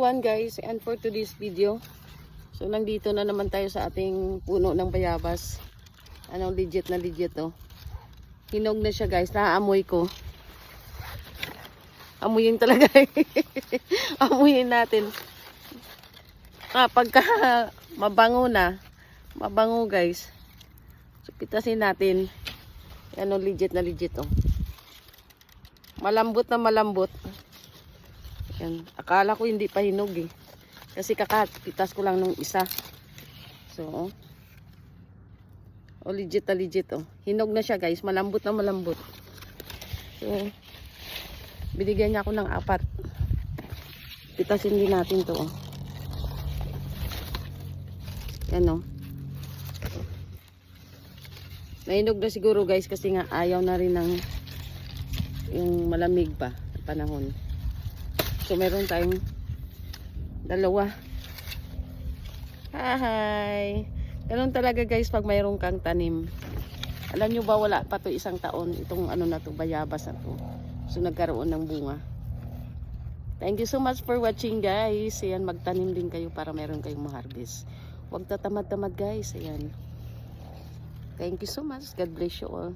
everyone guys, and for today's video, so nandito na naman tayo sa ating puno ng bayabas. Anong legit na legit oh. Hinog na siya guys, naaamoy ko. Amuyin talaga. Amuyin natin. Pagka mabango na, mabango guys, so pitasin natin. Anong legit na legit oh. Malambot na malambot. Yan. Akala ko hindi pa hinog eh. Kasi kakapitas ko lang nung isa. So, legit na legit oh. Hinog na siya guys. Malambot na malambot. So, binigyan niya ako ng 4. Pitasin din natin to oh. Yan oh. Nahinog na siguro guys kasi nga ayaw na rin ng yung malamig pa na panahon. So, meron tayong 2. Hi! Ganun talaga guys pag mayroon kang tanim. Alam nyo ba wala pa to 1 taon itong ano na to, bayabas na to. So, nagkaroon ng bunga. Thank you so much for watching guys. Ayan, magtanim din kayo para meron kayong ma-harvest. Huwag tatamad-tamad guys. Ayan. Thank you so much. God bless you all.